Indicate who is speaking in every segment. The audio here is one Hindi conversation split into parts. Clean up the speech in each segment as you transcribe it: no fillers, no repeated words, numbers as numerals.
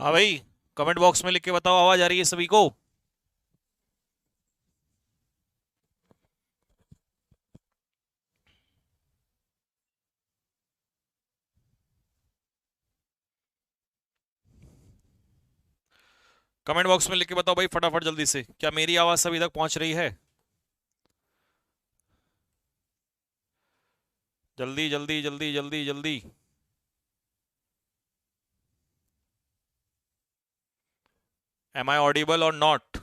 Speaker 1: हाँ भाई, कमेंट बॉक्स में लिख के बताओ, आवाज आ रही है सभी को? कमेंट बॉक्स में लिख के बताओ भाई फटाफट जल्दी से, क्या मेरी आवाज सभी तक पहुंच रही है? जल्दी जल्दी जल्दी जल्दी जल्दी। एम आई ऑडिबल और नॉट?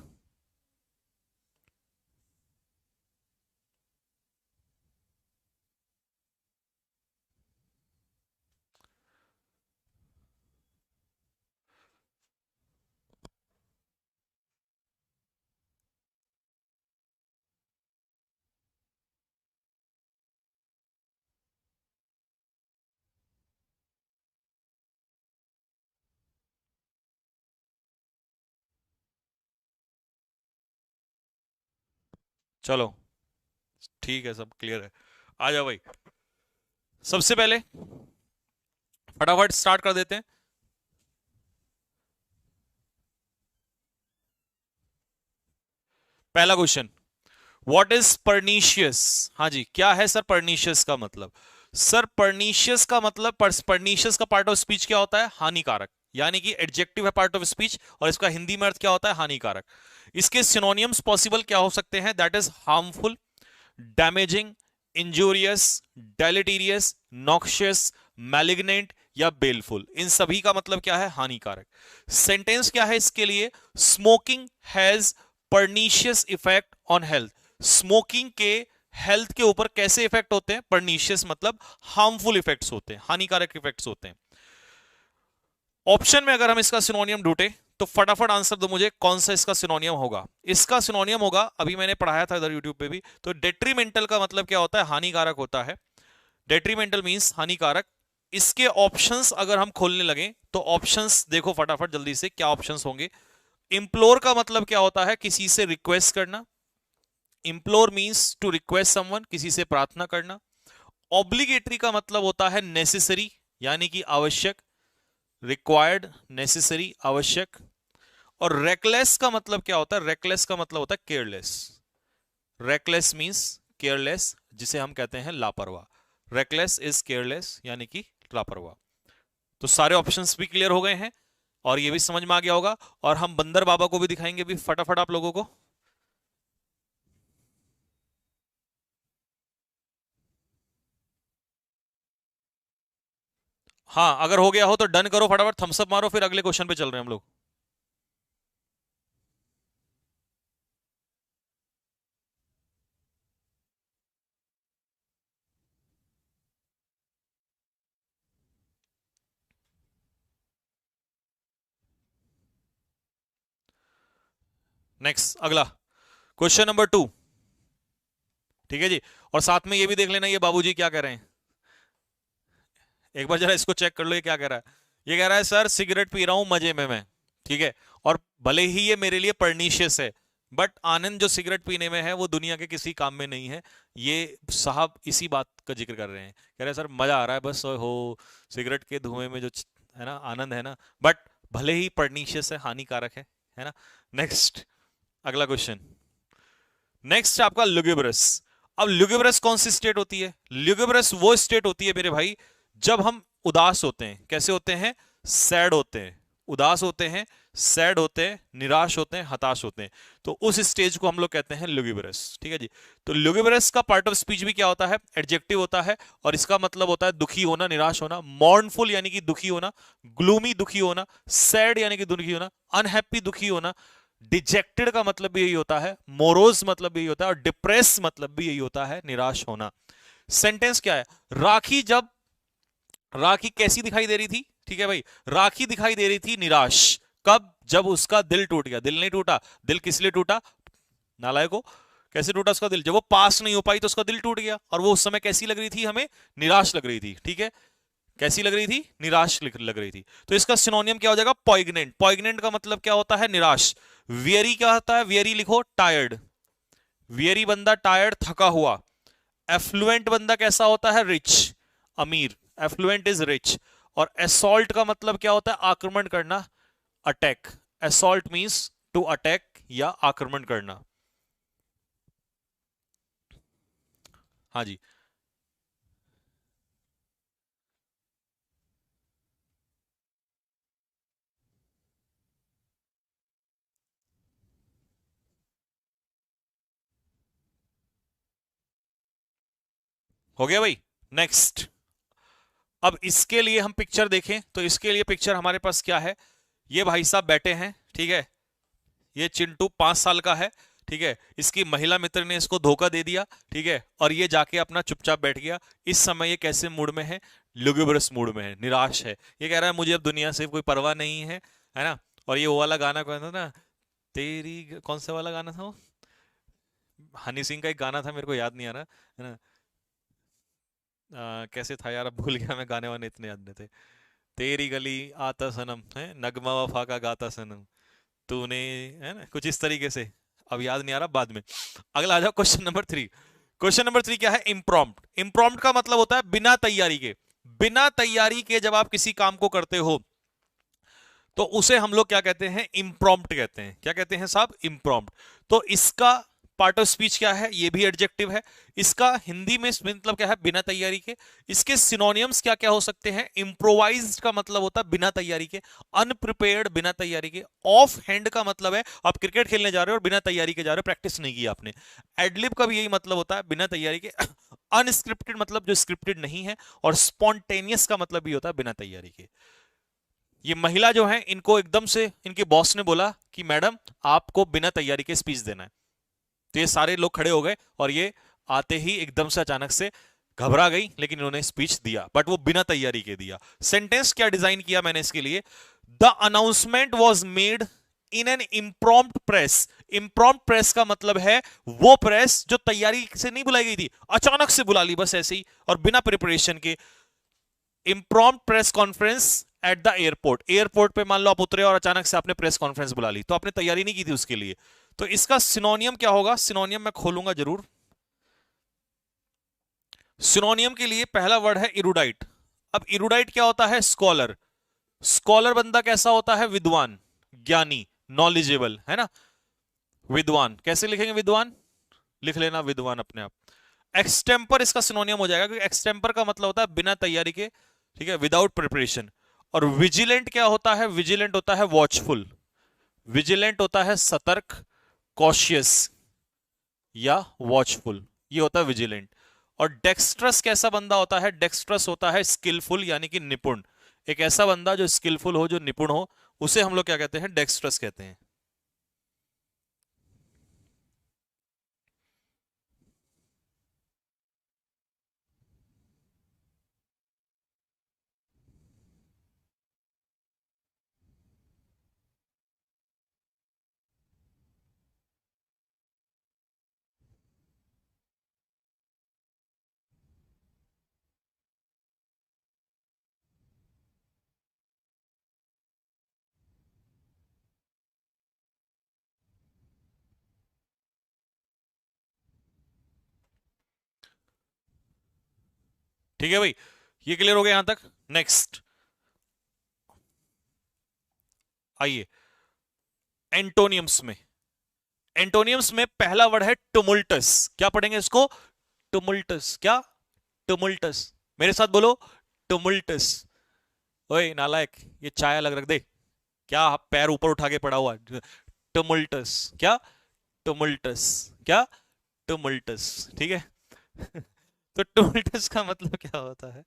Speaker 1: चलो, ठीक है, सब क्लियर है। आ जाओ भाई, सबसे पहले फटाफट स्टार्ट कर देते हैं। पहला क्वेश्चन, व्हाट इज परनीशियस? हाँ जी, क्या है सर परनीशियस का मतलब? सर परनीशियस का मतलब, परनीशियस का पार्ट ऑफ स्पीच क्या होता है? हानिकारक, यानी कि एडजेक्टिव है पार्ट ऑफ स्पीच, और इसका हिंदी में अर्थ क्या होता है? हानिकारक। इसके सिनोनियम्स पॉसिबल क्या हो सकते हैं? That is harmful, damaging, injurious, deleterious, noxious, malignant या बेलफुल। इन सभी का मतलब क्या है? हानिकारक। सेंटेंस क्या है इसके लिए? Smoking has pernicious effect on health. Smoking के हेल्थ के ऊपर कैसे इफेक्ट होते हैं? परनीशियस मतलब हार्मफुल इफेक्ट्स होते हैं, हानिकारक इफेक्ट्स होते हैं। ऑप्शन में अगर हम इसका सिनोनियम ढूंढे तो फटाफट आंसर दो मुझे, कौन सा इसका सिनोनियम होगा? इसका सिनोनियम होगा, अभी मैंने पढ़ाया था इधर यूट्यूब पे भी, तो डेट्रीमेंटल का मतलब क्या होता है? हानिकारक होता है। डेट्रीमेंटल मींस हानिकारक। इसके ऑप्शंस अगर हम खोलने लगे तो ऑप्शंस देखो फटाफट जल्दी से, क्या ऑप्शंस होंगे? इंप्लोर का मतलब क्या होता है? किसी से रिक्वेस्ट करना। इंप्लोर मींस टू रिक्वेस्ट समवन, किसी से प्रार्थना करना। ऑब्लिगेटरी का मतलब होता है नेसेसरी, यानी कि आवश्यक, रिक्वायर्ड, नेसेसरी, आवश्यक। और रेकलेस का मतलब क्या होता है? रेकलेस का मतलब होता है केयरलेस। रेकलेस मींस केयरलेस, जिसे हम कहते हैं लापरवाह। रेकलेस इज केयरलेस, यानी कि लापरवाह। तो सारे ऑप्शंस भी क्लियर हो गए हैं और ये भी समझ में आ गया होगा। और हम बंदर बाबा को भी दिखाएंगे भी फटाफट आप लोगों को। हाँ, अगर हो गया हो तो डन करो, फटाफट थम्स अप मारो, फिर अगले क्वेश्चन पे चल रहे हैं हम लोग। नेक्स्ट, अगला क्वेश्चन नंबर 2। ठीक है जी। और साथ में ये भी देख लेना ये बाबूजी क्या कह रहे हैं, एक बार जरा इसको चेक कर लो, ये क्या कह रहा है? ये कह रहा है सर सिगरेट पी रहा हूं मजे में मैं, ठीक है, और भले ही ये मेरे लिए परनीशियस है, बट आनंद जो सिगरेट पीने में है वो दुनिया के किसी काम में नहीं है। ये साहब इसी बात का जिक्र कर रहे हैं, कह रहे हैं सर मजा आ रहा है बस हो, सिगरेट के धुएं में जो है ना आनंद है ना, बट भले ही परनीशियस है, हानिकारक है ना। नेक्स्ट, अगला क्वेश्चन। नेक्स्ट आपका लुगुब्रस। अब लुगुब्रस कौन सी स्टेट होती है? लुगुब्रस वो स्टेट होती है मेरे भाई जब हम उदास होते हैं। कैसे होते हैं? सैड होते हैं, उदास होते हैं, सैड होते हैं, निराश होते हैं, हताश होते हैं। तो उस स्टेज को हम लोग कहते हैं लुगुब्रस। ठीक है जी। तो लुगुब्रस का पार्ट ऑफ स्पीच भी क्या होता है? एडजेक्टिव होता है, और इसका मतलब होता है दुखी होना, निराश होना। मॉर्नफुल यानी कि दुखी होना, ग्लूमी दुखी होना, सैड यानी कि दुखी होना, अनहैप्पी दुखी होना, डिजेक्टेड का मतलब भी यही होता है, मोरोज मतलब भी यही होता है, और डिप्रेस मतलब भी यही होता है, निराश होना। सेंटेंस क्या है? राखी जब, राखी कैसी दिखाई दे रही थी? ठीक है भाई, राखी दिखाई दे रही थी निराश। कब? जब उसका दिल टूट गया। दिल नहीं टूटा, दिल किस लिए टूटा? नालायक को, कैसे टूटा उसका दिल? जब वो पास नहीं हो पाई तो उसका दिल टूट गया, और वो उस समय कैसी लग रही थी हमें? निराश लग रही थी। ठीक है, कैसी लग रही थी? निराश लग रही थी। तो इसका सिनोनियम क्या हो जाएगा? पॉइग्नेंट। पॉइग्नेंट का मतलब क्या होता है? निराश। वियरी क्या होता है? वियरी लिखो टायर्ड। वियरी बंदा टायर्ड, थका हुआ। एफ्लुएंट बंदा कैसा होता है? रिच, अमीर। Affluent is rich. और असॉल्ट का मतलब क्या होता है? आक्रमण करना, attack, assault means to attack या आक्रमण करना। हाँ जी, हो गया भाई। नेक्स्ट, अब इसके लिए हम पिक्चर देखें तो इसके लिए पिक्चर हमारे पास क्या है, ये भाई साहब बैठे हैं, ठीक है, ये चिंटू 5 साल का है, ठीक है, इसकी महिला मित्र ने इसको धोखा दे दिया, ठीक है, और ये जाके अपना चुपचाप बैठ गया। इस समय ये कैसे मूड में है, लुगुबरस मूड में है, निराश है। ये कह रहा है मुझे अब दुनिया से कोई परवाह नहीं है ना। और ये वो वाला गाना कौन था ना, तेरी कौन सा वाला गाना था वो, हनी सिंह का एक गाना था, मेरे को याद नहीं आ रहा है ना। कैसे था यार, अब भूल गया मैं, गाने वाने इतने याद नहीं थे। तेरी गली आता सनम है, नगमा वफा का गाता सनम, तूने, है ना, कुछ इस तरीके से, अब याद नहीं आ रहा, बाद में। अगला आ जाओ, क्वेश्चन नंबर 3। क्वेश्चन नंबर 3 क्या है, इम्प्रॉम्प्ट। इम्प्रॉम्प्ट का मतलब होता है बिना तैयारी के। बिना तैयारी के जब आप किसी काम को करते हो तो उसे हम लोग क्या कहते हैं, इम्प्रॉम्प्ट कहते हैं। क्या कहते हैं साहब, इम्प्रॉम्प्ट। तो इसका पार्ट ऑफ स्पीच क्या है, ये भी एडजेक्टिव है। इसका हिंदी में मतलब क्या है, बिना तैयारी के। इसके सिनोनियम्स क्या क्या हो सकते हैं, इम्प्रोवाइज्ड का मतलब होता है बिना तैयारी के, अनप्रिपेयर्ड बिना तैयारी के, ऑफ हैंड का मतलब है आप क्रिकेट खेलने जा रहे हो और बिना तैयारी के जा रहे हो, प्रैक्टिस नहीं की आपने। एडलिब का भी यही मतलब होता है, बिना तैयारी के। अनस्क्रिप्टेड मतलब जो स्क्रिप्टेड नहीं है, और स्पॉन्टेनियस का मतलब भी होता है बिना तैयारी के। ये महिला जो है, इनको एकदम से इनके बॉस ने बोला कि मैडम आपको बिना तैयारी के स्पीच देना है। तो ये सारे लोग खड़े हो गए और ये आते ही एकदम से अचानक से घबरा गई, लेकिन इन्होंने स्पीच दिया, बट वो बिना तैयारी के दिया। सेंटेंस क्या डिजाइन किया मैंने इसके लिए, the announcement was made in an impromptu press. Impromptu press का मतलब है वो प्रेस जो तैयारी से नहीं बुलाई गई थी, अचानक से बुला ली बस ऐसे ही और बिना प्रिपरेशन के। Impromptu press conference at the airport. Airport पे मान लो आप उतरे और अचानक से आपने प्रेस कॉन्फ्रेंस बुला ली, तो आपने तैयारी नहीं की थी उसके लिए। तो इसका सिनोनियम क्या होगा, सिनोनियम मैं खोलूंगा जरूर। सिनोनियम के लिए पहला वर्ड है इरुडाइट। अब इरुडाइट क्या होता है, स्कॉलर। स्कॉलर बंदा कैसा होता है, विद्वान, ज्ञानी, नॉलेजेबल, है ना। विद्वान कैसे लिखेंगे, विद्वान लिख लेना, विद्वान अपने आप। एक्सटेम्पर इसका सिनोनियम हो जाएगा, क्योंकि एक्सटेम्पर का मतलब होता है बिना तैयारी के, ठीक है, विदाउट प्रिपरेशन। और विजिलेंट क्या होता है, विजिलेंट होता है वॉचफुल, विजिलेंट होता है सतर्क, कॉशियस या वॉचफुल, ये होता है विजिलेंट। और डेक्स्ट्रस कैसा बंदा होता है, डेक्स्ट्रस होता है स्किलफुल यानी कि निपुण। एक ऐसा बंदा जो स्किलफुल हो, जो निपुण हो, उसे हम लोग क्या कहते हैं, डेक्स्ट्रस कहते हैं। ठीक है भाई, ये क्लियर हो गया यहां तक। नेक्स्ट आइए, एंटोनियम्स में। एंटोनियम्स में पहला वर्ड है टुमुल्टस। क्या पढ़ेंगे इसको, टुमुल्टस। क्या, टुमुल्टस, मेरे साथ बोलो, टुमुल्टस। ओए नालायक, ये चाय अलग रख दे, क्या पैर ऊपर उठा के पड़ा हुआ, टुमुल्टस। क्या, टुमुल्टस, क्या, टुमुल्टस, ठीक है। तो टुमुल्टस का मतलब क्या होता है,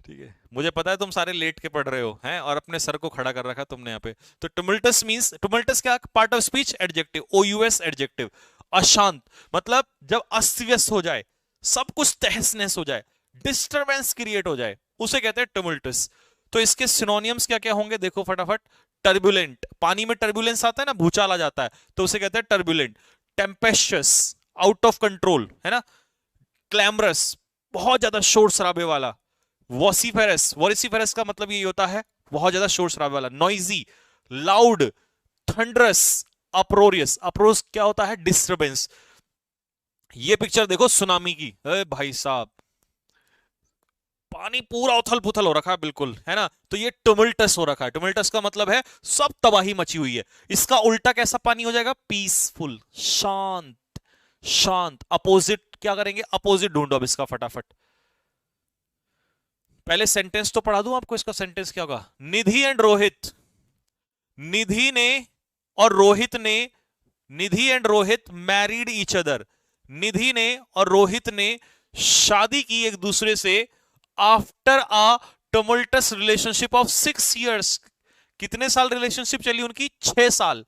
Speaker 1: ठीक है, मुझे पता है तुम सारे लेट के पढ़ रहे हो हैं और अपने सर को खड़ा कर रखा तुमने यहाँ पे। तो टुमुल्टस मींस, टुमुल्टस क्या, part of speech, adjective, OUS adjective. अशांत मतलब जब अस्त व्यस्त हो जाए, सब कुछ तहस नहस हो जाए, डिस्टरबेंस क्रिएट हो जाए, उसे कहते हैं टुमुल्टस। तो इसके सिनोनियम्स क्या क्या होंगे, देखो फटाफट। टर्बुलेंट, पानी में टर्बुलेंस आता है ना, भूचाल आ जाता है, तो उसे कहते हैं टर्बुलेंट। टेम्पेस्चस, आउट ऑफ कंट्रोल, है ना। क्लैमरस, बहुत ज्यादा शोर शराबे वाला। वॉसिफेरस, वॉसिफेरस का मतलब ये होता है बहुत ज्यादा शोर शराबे वाला। Noisy, loud, thunderous, uproarious. अप्रोस क्या होता है, डिस्टरबेंस। ये पिक्चर देखो सुनामी की, अरे भाई साहब, पानी पूरा उथल पुथल हो रखा है बिल्कुल, है ना, तो ये टुमुल्टस हो रखा है। टुमुल्टस का मतलब है सब तबाही मची हुई है। इसका उल्टा कैसा पानी हो जाएगा? पीसफुल, शांत। शांत अपोजिट क्या करेंगे? अपोजिट ढूंढो अब इसका फटाफट। पहले सेंटेंस तो पढ़ा दूं आपको, इसका सेंटेंस क्या होगा? निधि एंड रोहित, निधि ने और रोहित ने, Nidhi and Rohit married each other, Nidhi ने और रोहित ने शादी की एक दूसरे से after a tumultuous relationship of 6 years। कितने साल रिलेशनशिप चली उनकी? 6 साल।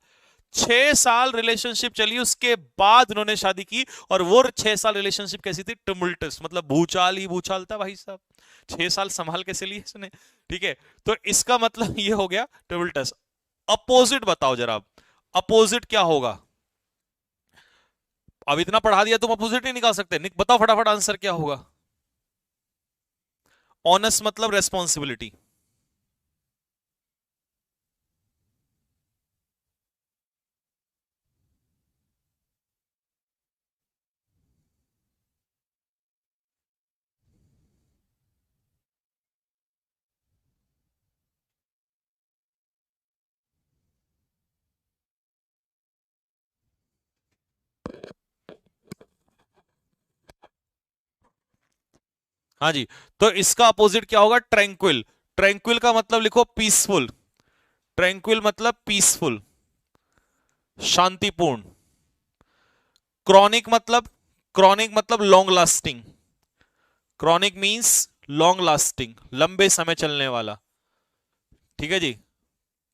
Speaker 1: 6 साल रिलेशनशिप चली, उसके बाद उन्होंने शादी की। और वो 6 साल रिलेशनशिप कैसी थी? टुमुल्टस, मतलब भूचाल ही भूचाल था भाई साहब। 6 साल संभाल कैसे लिए इसने? ठीक है, तो इसका मतलब ये हो गया टुमुल्टस। अपोजिट बताओ जरा, अपोजिट क्या होगा? अब इतना पढ़ा दिया, तुम अपोजिट नहीं निकाल सकते? बताओ फटाफट आंसर क्या होगा? ऑनेस्ट मतलब रेस्पॉन्सिबिलिटी। हाँ जी, तो इसका अपोजिट क्या होगा? ट्रैंक्विल। ट्रैंक्विल का मतलब लिखो पीसफुल। ट्रैंक्विल मतलब पीसफुल, शांतिपूर्ण। क्रॉनिक मतलब, क्रॉनिक मतलब long lasting. Chronic means long lasting, लंबे समय चलने वाला। ठीक है जी।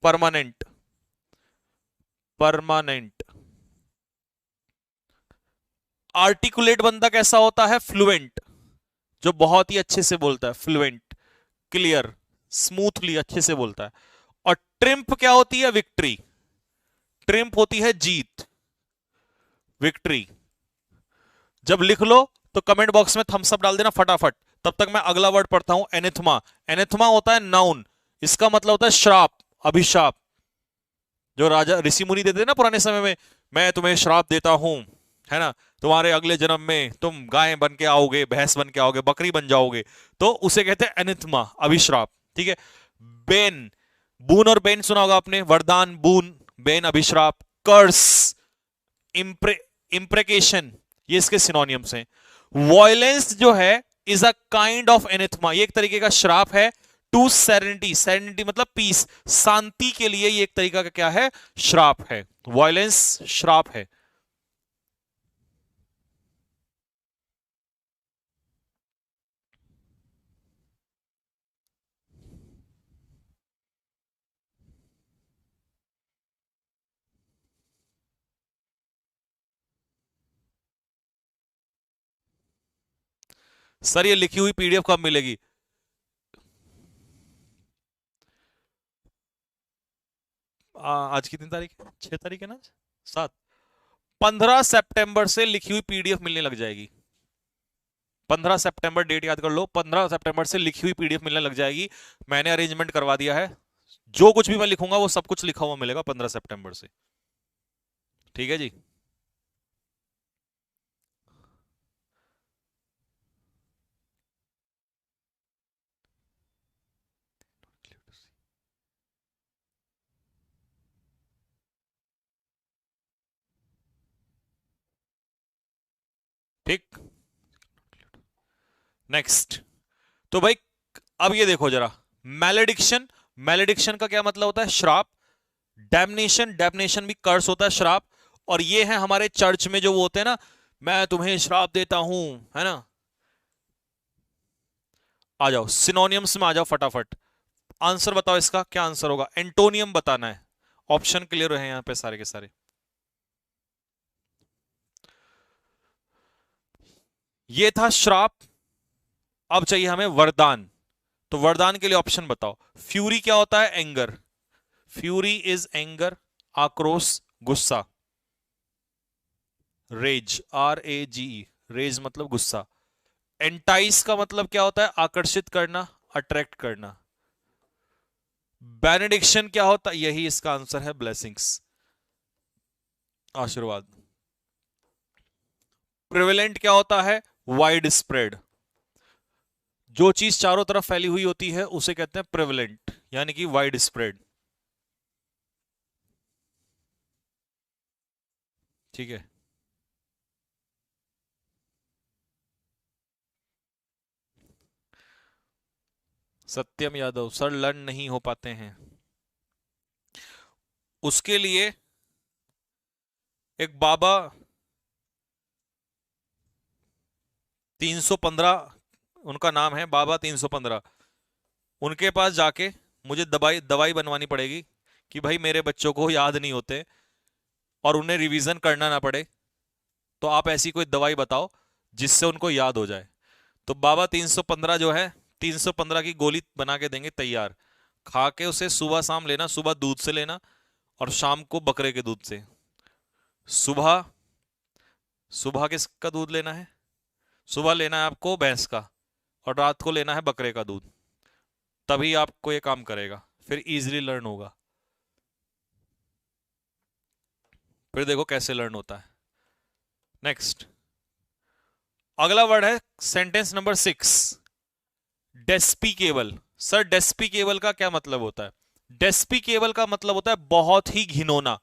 Speaker 1: Permanent, permanent. आर्टिकुलेट बंदा कैसा होता है? फ्लुएंट, जो बहुत ही अच्छे से बोलता है, फ्लुएंट, क्लियर, स्मूथली, अच्छे से बोलता है। और ट्रिम्प क्या होती है? विक्ट्री। ट्रिम्प होती है जीत, विक्ट्री। जब लिख लो तो कमेंट बॉक्स में थम्स अप डाल देना फटाफट। तब तक मैं अगला वर्ड पढ़ता हूं, एनेथमा। एनेथमा होता है नाउन, इसका मतलब होता है श्राप, अभिशाप। जो राजा ऋषि मुनि देते ना पुराने समय में, मैं तुम्हें श्राप देता हूं, है ना, तुम्हारे अगले जन्म में तुम गाय बन के आओगे, भैंस बन के आओगे, बकरी बन जाओगे, तो उसे कहते हैं एनिथमा, अभिश्राप। ठीक है। बेन, बून और बेन सुना होगा आपने, वरदान, बून, बेन, अभिश्राप। कर्स, इम्प्रेकेशन, ये इसके सिनोनियम्स हैं। वॉयलेंस जो है इज अ काइंड ऑफ एनेथमा, ये एक तरीके का श्राप है। टू सेरेनिटी, सेरेनिटी मतलब पीस, शांति के लिए ये एक तरीका का क्या है? श्राप है। वॉयलेंस श्राप है। सर ये लिखी हुई पीडीएफ कब मिलेगी? आज कितनी तारीख है? 6 तारीख है ना? 7। 15 सितंबर से लिखी हुई पीडीएफ मिलने लग जाएगी। 15 सितंबर, डेट याद कर लो, 15 सितंबर से लिखी हुई पीडीएफ मिलने लग जाएगी। मैंने अरेंजमेंट करवा दिया है, जो कुछ भी मैं लिखूंगा वो सब कुछ लिखा हुआ मिलेगा 15 सितंबर से। ठीक है जी। ठीक, नेक्स्ट। तो भाई अब ये देखो जरा, मैलेडिक्शन, मैलेडिक्शन का क्या मतलब होता है? श्राप। डैमनेशन, डैमनेशन भी कर्स होता है, श्राप। और ये है हमारे चर्च में जो वो होते हैं ना, मैं तुम्हें श्राप देता हूं, है ना। आ जाओ सिनोनियम्स में, आ जाओ फटाफट। आंसर बताओ, इसका क्या आंसर होगा? एंटोनियम बताना है। ऑप्शन क्लियर है यहां पे सारे के सारे। ये था श्राप, अब चाहिए हमें वरदान। तो वरदान के लिए ऑप्शन बताओ। फ्यूरी क्या होता है? एंगर। फ्यूरी इज एंगर, आक्रोश, गुस्सा। रेज, RAGE, रेज मतलब गुस्सा। एंटाइस का मतलब क्या होता है? आकर्षित करना, अट्रैक्ट करना। बेनेडिक्शन क्या होता है? यही इसका आंसर है, ब्लेसिंग्स, आशीर्वाद। प्रिवेलेंट क्या होता है? Wide spread. जो चीज चारों तरफ फैली हुई होती है उसे कहते हैं प्रेवलेंट, यानी कि वाइड स्प्रेड। ठीक है। सत्यम यादव सर लर्न नहीं हो पाते हैं, उसके लिए एक बाबा 315, उनका नाम है बाबा 315, उनके पास जाके मुझे दवाई दवाई बनवानी पड़ेगी कि भाई मेरे बच्चों को याद नहीं होते और उन्हें रिवीजन करना ना पड़े, तो आप ऐसी कोई दवाई बताओ जिससे उनको याद हो जाए। तो बाबा 315 जो है, 315 की गोली बना के देंगे तैयार। खा के उसे सुबह शाम लेना, सुबह दूध से लेना और शाम को बकरे के दूध से। सुबह सुबह किसका दूध लेना है? सुबह लेना है आपको भैंस का, और रात को लेना है बकरे का दूध। तभी आपको ये काम करेगा, फिर इजीली लर्न होगा। फिर देखो कैसे लर्न होता है। नेक्स्ट, अगला वर्ड है sentence number 6, despicable. Sir despicable का क्या मतलब होता है? डेस्पिकेबल का मतलब होता है बहुत ही घिनौना,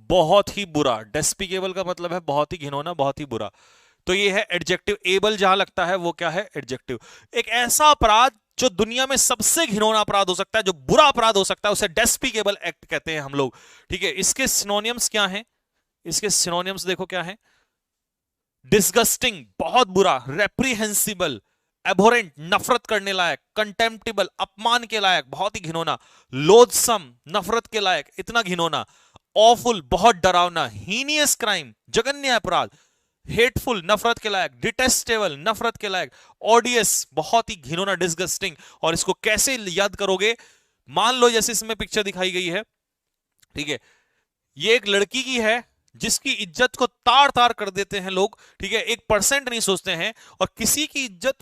Speaker 1: बहुत ही बुरा। डेस्पिकेबल का मतलब है बहुत ही घिनौना, बहुत ही बुरा। तो ये है एडजेक्टिव। एबल जहां लगता है वो क्या है? एडजेक्टिव। एक ऐसा अपराध जो दुनिया में सबसे घिनौना अपराध हो सकता है, जो बुरा अपराध हो सकता है, उसे डेस्पिकेबल एक्ट कहते हैं हम लोग। ठीक है, इसके सिनोनियम्स क्या हैं? इसके सिनोनियम्स देखो क्या है। डिस्गस्टिंग बहुत बुरा, रेप्रीहेंसिबल एबोरेंट नफरत करने लायक, कंटेम्प्टिबल अपमान के लायक बहुत ही घिनौना, लोथसम नफरत के लायक इतना घिनौना, ऑफुल बहुत डरावना, हीनियस क्राइम जघन्य अपराध, हेटफुल नफरत के लायक, डिटेस्टेबल नफरत के लायक, ऑडियस बहुत ही घिनौना डिस्गस्टिंग। और इसको कैसे याद करोगे? मान लो जैसे इसमें पिक्चर दिखाई गई है, ठीक है, ये एक लड़की की है जिसकी इज्जत को तार तार कर देते हैं लोग। ठीक है, 1% नहीं सोचते हैं, और किसी की इज्जत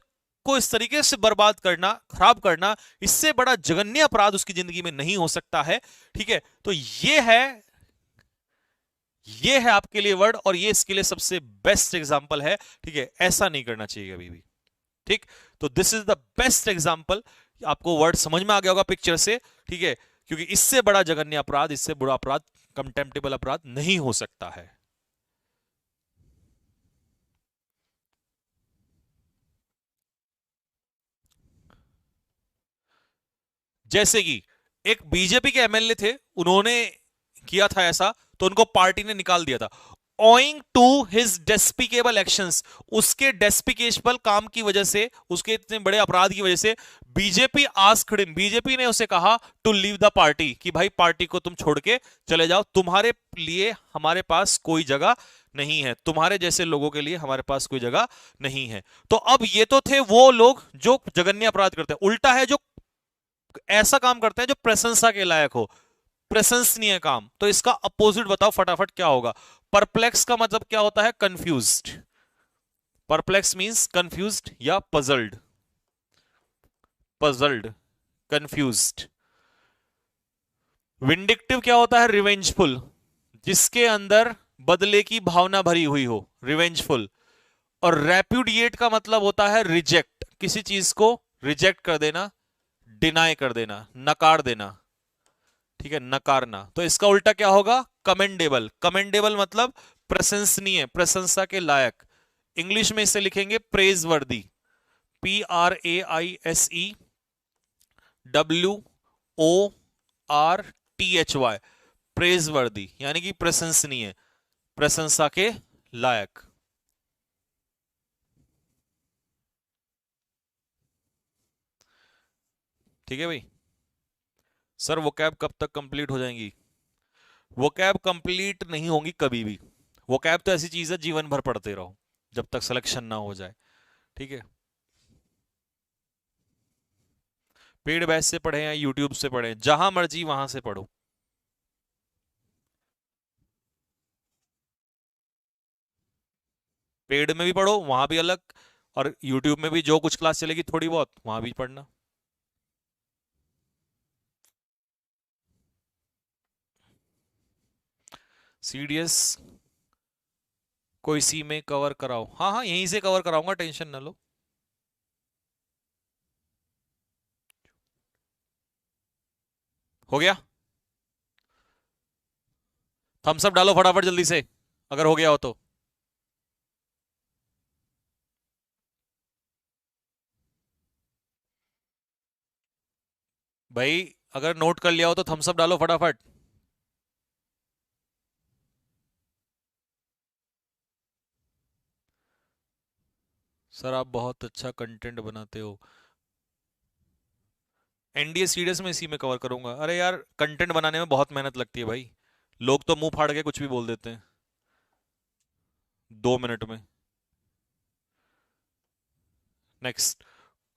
Speaker 1: को इस तरीके से बर्बाद करना, खराब करना, इससे बड़ा जघन्य अपराध उसकी जिंदगी में नहीं हो सकता है। ठीक है, तो ये है आपके लिए वर्ड, और ये इसके लिए सबसे बेस्ट एग्जांपल है। ठीक है, ऐसा नहीं करना चाहिए कभी भी। ठीक, तो this is the best example. आपको वर्ड समझ में आ गया होगा पिक्चर से। ठीक है, क्योंकि इससे बड़ा जघन्य अपराध, इससे बुरा अपराध, कंटेम्प्टेबल अपराध नहीं हो सकता है। जैसे कि एक बीजेपी के एमएलए थे, उन्होंने किया था ऐसा, तो उनको पार्टी ने निकाल दिया था। Owing to his despicable actions, उसके डेस्पिकेबल काम की वजह से, उसके इतने बड़े अपराध की वजह से बीजेपी आस्क्ड हिम, बीजेपी ने उसे कहा टू लीव द पार्टी, कि भाई पार्टी को तुम छोड़ के चले जाओ, तुम्हारे लिए हमारे पास कोई जगह नहीं है, तुम्हारे जैसे लोगों के लिए हमारे पास कोई जगह नहीं है। तो अब ये तो थे वो लोग जो जघन्य अपराध करते हैं, उल्टा है जो ऐसा काम करते हैं जो प्रशंसा के लायक हो, प्रशंसनीय काम। तो इसका अपोजिट बताओ फटाफट क्या होगा? परप्लेक्स का मतलब क्या होता है? कंफ्यूज्ड। परप्लेक्स मींस कंफ्यूज्ड या पजल्ड, पजल्ड, कंफ्यूज्ड। विंडिक्टिव क्या होता है? रिवेंजफुल, जिसके अंदर बदले की भावना भरी हुई हो, रिवेंजफुल। और रेप्यूडिएट का मतलब होता है रिजेक्ट, किसी चीज को रिजेक्ट कर देना, डिनाई कर देना, नकार देना। ठीक है, नकारना। तो इसका उल्टा क्या होगा? कमेंडेबल। कमेंडेबल मतलब प्रशंसनीय, प्रशंसा के लायक। इंग्लिश में इसे लिखेंगे प्रेज वर्दी, PRAISEWORTHY, प्रेज वर्दी यानी कि प्रशंसनीय, प्रशंसा के लायक। ठीक है भाई। सर वोकैब कब तक कंप्लीट हो जाएंगी? वोकैब कंप्लीट नहीं होंगी कभी भी। वोकैब तो ऐसी चीज है जीवन भर पढ़ते रहो जब तक सिलेक्शन ना हो जाए। ठीक है, पेड बैच से पढ़े या यूट्यूब से पढ़े, जहां मर्जी वहां से पढ़ो। पेड में भी पढ़ो, वहां भी अलग, और यूट्यूब में भी जो कुछ क्लास चलेगी थोड़ी बहुत वहां भी पढ़ना। सीडीएस कोई सी में कवर कराओ? हाँ हाँ, यहीं से कवर कराऊंगा, टेंशन ना लो। हो गया? थम्स अप डालो फटाफट जल्दी से, अगर हो गया हो तो। भाई अगर नोट कर लिया हो तो थम्स अप डालो फटाफट। सर आप बहुत अच्छा कंटेंट बनाते हो। एनडीए सीडीएस में इसी में कवर करूंगा। अरे यार कंटेंट बनाने में बहुत मेहनत लगती है भाई, लोग तो मुंह फाड़ के कुछ भी बोल देते हैं 2 मिनट में। Next,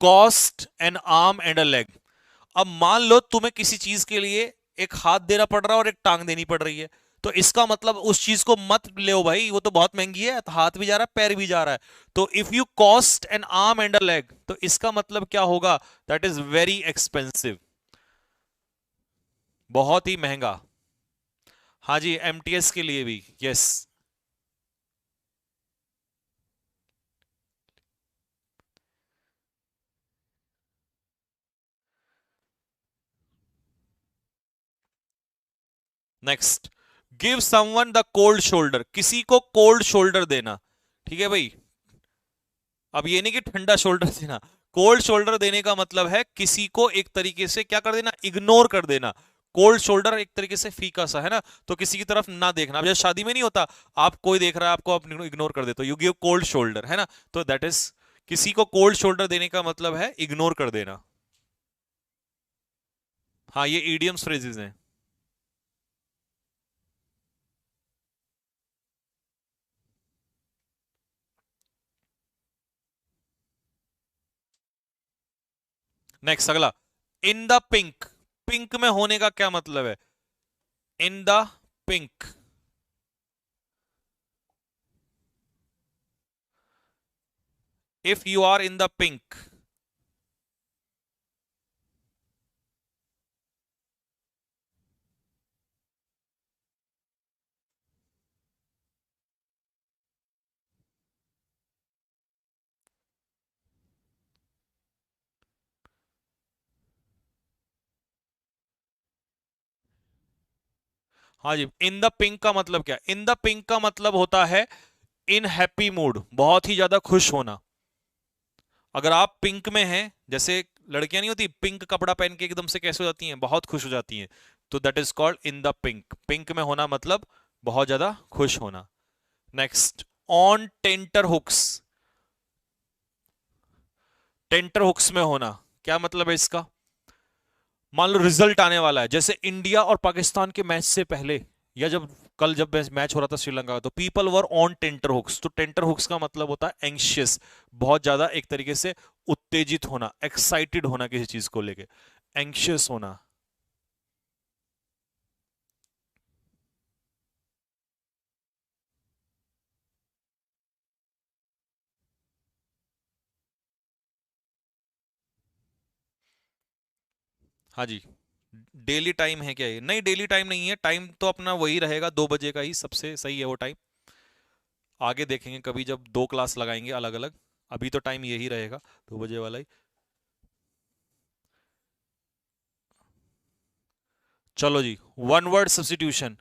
Speaker 1: cost N arm and a leg. अब मान लो तुम्हें किसी चीज के लिए एक हाथ देना पड़ रहा है और एक टांग देनी पड़ रही है, तो इसका मतलब उस चीज को मत ले भाई, वो तो बहुत महंगी है, तो हाथ भी जा रहा है पैर भी जा रहा है। तो if you cost N arm and a leg, तो इसका मतलब क्या होगा? दैट इज वेरी एक्सपेंसिव, बहुत ही महंगा। हाँ जी, एमटीएस के लिए भी, yes. Next, give someone the cold shoulder. किसी को कोल्ड शोल्डर देना, ठीक है भाई। अब ये नहीं कि ठंडा शोल्डर देना, कोल्ड शोल्डर देने का मतलब है किसी को एक तरीके से क्या कर देना, इग्नोर कर देना। कोल्ड शोल्डर एक तरीके से फीका सा है ना, तो किसी की तरफ ना देखना। अब जैसे शादी में नहीं होता, आप कोई देख रहा है आपको, आप इग्नोर कर देते हो, यू गिव कोल्ड शोल्डर, है ना। तो दैट इज, किसी को कोल्ड शोल्डर देने का मतलब है इग्नोर कर देना। हाँ, ये ईडियम्स फ्रेजेस हैं। नेक्स्ट अगला, इन द पिंक। पिंक में होने का क्या मतलब है? In the pink, if you are in the pink. हाँ जी, इन द पिंक का मतलब क्या? इन द पिंक का मतलब होता है इन हैप्पी मूड, बहुत ही ज्यादा खुश होना। अगर आप पिंक में हैं, जैसे लड़कियां नहीं होती पिंक कपड़ा पहन के एकदम से कैसे हो जाती हैं, बहुत खुश हो जाती हैं, तो that is called in the pink. Pink में होना मतलब बहुत ज्यादा खुश होना। Next, on tenterhooks. Tenterhooks में होना, क्या मतलब है इसका? मान लो रिजल्ट आने वाला है, जैसे इंडिया और पाकिस्तान के मैच से पहले, या जब कल जब मैच हो रहा था श्रीलंका का, तो people were on tenterhooks. तो टेंटर हुक्स का मतलब होता है एंशियस, बहुत ज्यादा एक तरीके से उत्तेजित होना, एक्साइटेड होना किसी चीज को लेके, एंशियस होना। हाँ जी, डेली टाइम है क्या ये? नहीं, डेली टाइम नहीं है, टाइम तो अपना वही रहेगा, 2 बजे का ही सबसे सही है वो टाइम। आगे देखेंगे कभी जब 2 क्लास लगाएंगे अलग अलग, अभी तो टाइम यही रहेगा, 2 बजे वाला ही। चलो जी, one word substitution.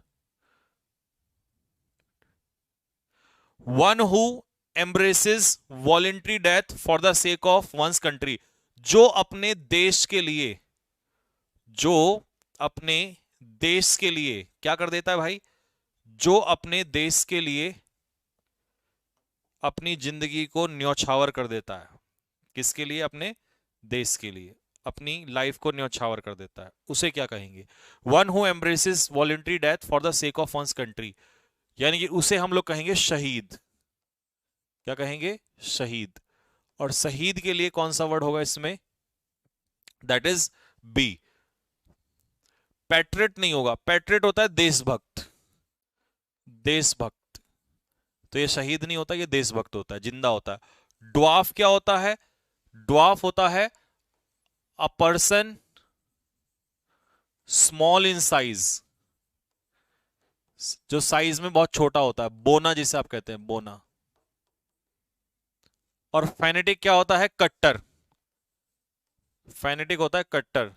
Speaker 1: One who embraces voluntary death for the sake of one's country. जो अपने देश के लिए, जो अपने देश के लिए क्या कर देता है भाई? जो अपने देश के लिए अपनी जिंदगी को न्यौछावर कर देता है। किसके लिए? अपने देश के लिए अपनी लाइफ को न्यौछावर कर देता है, उसे क्या कहेंगे? One who embraces voluntary death for the sake of one's country, यानी कि उसे हम लोग कहेंगे शहीद। क्या कहेंगे? शहीद। और शहीद के लिए कौन सा वर्ड होगा इसमें? That is B. पैट्रियट नहीं होगा, पैट्रियट होता है देशभक्त, देशभक्त। तो ये शहीद नहीं होता, ये देशभक्त होता है, जिंदा होता है। ड्वार्फ क्या होता है? ड्वार्फ होता है a person small in size, जो साइज में बहुत छोटा होता है, बोना जिसे आप कहते हैं, बोना। और फेनेटिक क्या होता है? कट्टर। फेनेटिक होता है कट्टर।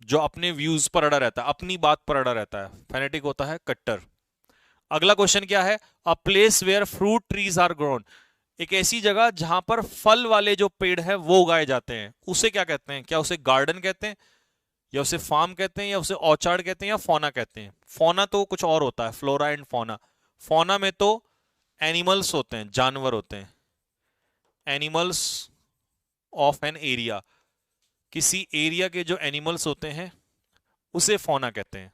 Speaker 1: जो अपने व्यूज पर अड़ा रहता है, अपनी बात पर अड़ा रहता है। फेनेटिक होता है कट्टर। अगला क्वेश्चन क्या है? A place where fruit trees are grown. एक ऐसी जगह जहां पर फल वाले जो पेड़ है वो उगाए जाते हैं, उसे क्या कहते हैं? क्या उसे गार्डन कहते हैं, या उसे फार्म कहते हैं, या उसे ऑर्चार्ड कहते हैं, या फौना कहते हैं? फौना तो कुछ और होता है, फ्लोरा एंड फौना। फौना में तो एनिमल्स होते हैं, जानवर होते हैं। एनिमल्स ऑफ एन एरिया, किसी एरिया के जो एनिमल्स होते हैं उसे फौना कहते हैं।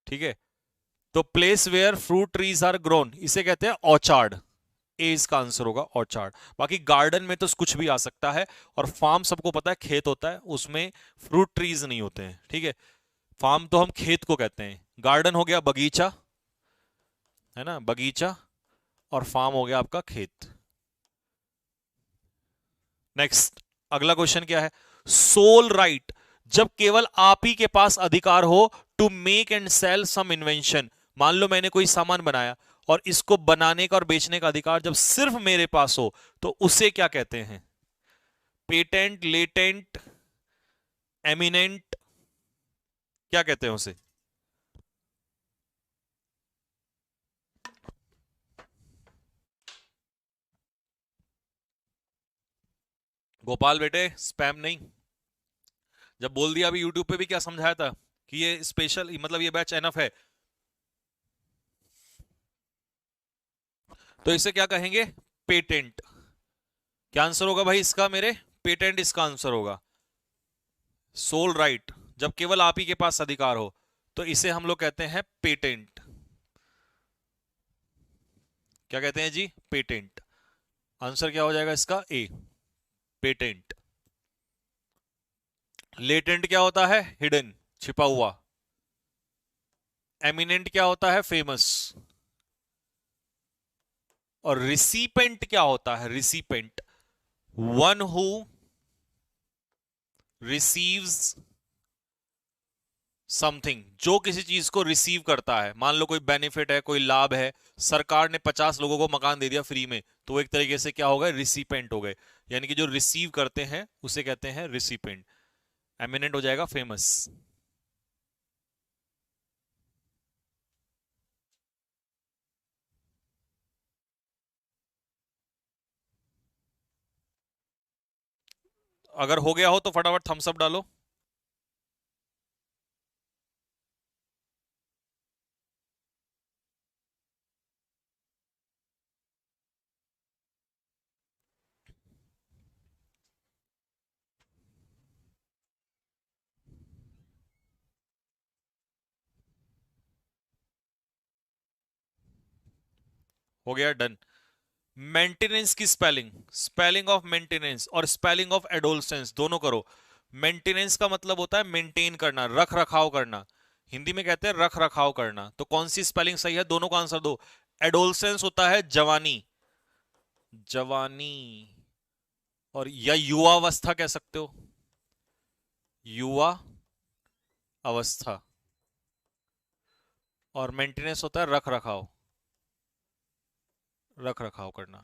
Speaker 1: ठीक है, तो place where fruit trees are grown इसे कहते हैं ऑर्चार्ड। ए इसका आंसर होगा ऑर्चार्ड। बाकी गार्डन में तो कुछ भी आ सकता है, और फार्म सबको पता है खेत होता है, उसमें फ्रूट ट्रीज नहीं होते हैं। ठीक है, फार्म तो हम खेत को कहते हैं, गार्डन हो गया बगीचा, है ना, बगीचा, और फार्म हो गया आपका खेत। नेक्स्ट, अगला क्वेश्चन क्या है? सोल राइट, जब केवल आप ही के पास अधिकार हो to make and sell some invention. मान लो मैंने कोई सामान बनाया और इसको बनाने का और बेचने का अधिकार जब सिर्फ मेरे पास हो, तो उसे क्या कहते हैं? पेटेंट, लेटेंट, एमिनेंट, क्या कहते हैं उसे? गोपाल बेटे, स्पैम नहीं। जब बोल दिया अभी यूट्यूब पे भी क्या समझाया था कि ये स्पेशल, मतलब ये बैच एनफ है, तो इसे क्या कहेंगे? पेटेंट। क्या आंसर होगा भाई इसका मेरे? पेटेंट इसका आंसर होगा। सोल राइट, जब केवल आप ही के पास अधिकार हो, तो इसे हम लोग कहते हैं पेटेंट। क्या कहते हैं जी? पेटेंट। आंसर क्या हो जाएगा इसका? ए, पेटेंट। लेटेंट क्या होता है? हिडन, छिपा हुआ। एमिनेंट क्या होता है? फेमस। और रिसिपेंट क्या होता है? Recipient, one who receives something, जो किसी चीज को रिसीव करता है। मान लो कोई बेनिफिट है, कोई लाभ है, सरकार ने 50 लोगों को मकान दे दिया फ्री में, तो वो एक तरीके से क्या हो गए? रिसिपेंट हो गए। यानी कि जो रिसीव करते हैं उसे कहते हैं रिसिपेंट। एमिनेंट हो जाएगा फेमस। अगर हो गया हो तो फटाफट थम्स अप डालो। हो गया, डन। मेंटेनेंस की स्पेलिंग, स्पेलिंग ऑफ मेंटेनेंस और स्पेलिंग ऑफ एडोलसेंस दोनों करो। मेंटेनेंस का मतलब होता है मेंटेन करना, रख रखाव करना। हिंदी में कहते हैं रख रखाव करना। तो कौन सी स्पेलिंग सही है? दोनों का आंसर दो। एडोलसेंस होता है जवानी, जवानी, और या युवावस्था कह सकते हो, युवा अवस्था। और मेंटेनेंस होता है रख रखाव, रख रखाव करना।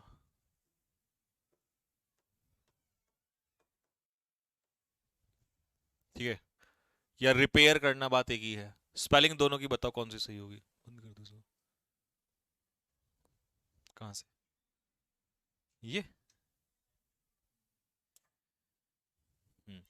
Speaker 1: ठीक है, या रिपेयर करना, बात एक ही है। स्पेलिंग दोनों की बताओ कौन सी सही होगी। बंद कर दो इसको। कहां से? ये। हम्म,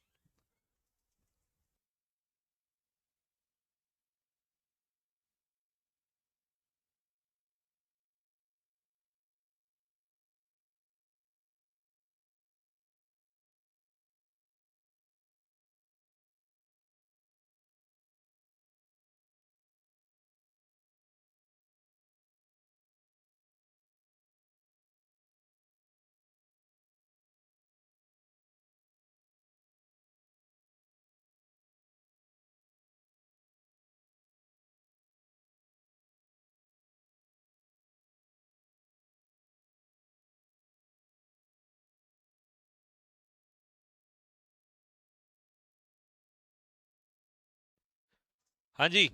Speaker 1: हाँ जी।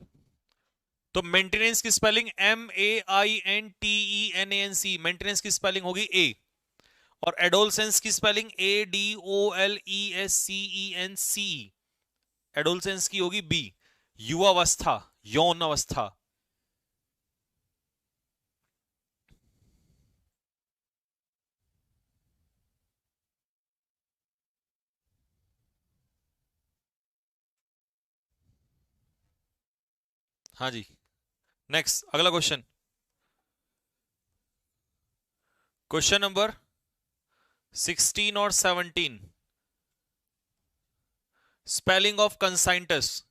Speaker 1: तो मेंटेनेंस की स्पेलिंग MEINTENANC, मेंटेनेंस की स्पेलिंग होगी ए, और एडोलसेंस की स्पेलिंग ADOLESCENC, एडोलसेंस की होगी बी, युवावस्था, यौन अवस्था। हाँ जी, नेक्स्ट अगला क्वेश्चन, क्वेश्चन नंबर 16 और 17, स्पेलिंग ऑफ कंसाइंटस,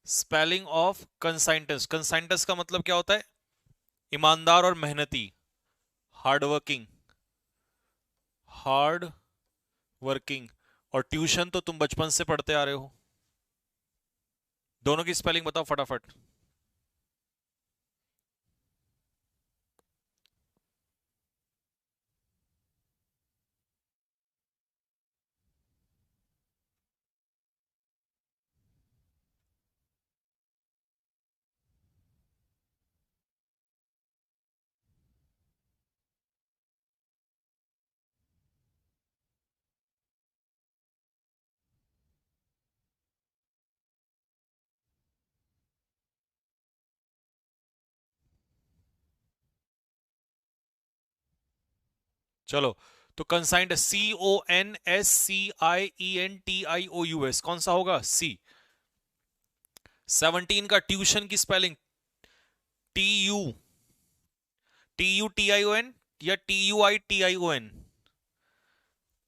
Speaker 1: स्पेलिंग ऑफ कंसाइंटस, कंसाइंटस का मतलब क्या होता है? ईमानदार और मेहनती, हार्ड वर्किंग, हार्ड वर्किंग। और ट्यूशन तो तुम बचपन से पढ़ते आ रहे हो, दोनों की स्पेलिंग बताओ फटाफट। चलो, तो कंसाइंट CONSCIENTIOUS, कौन सा होगा? सी। 17 का ट्यूशन की स्पेलिंग TUTUTION या TUITION?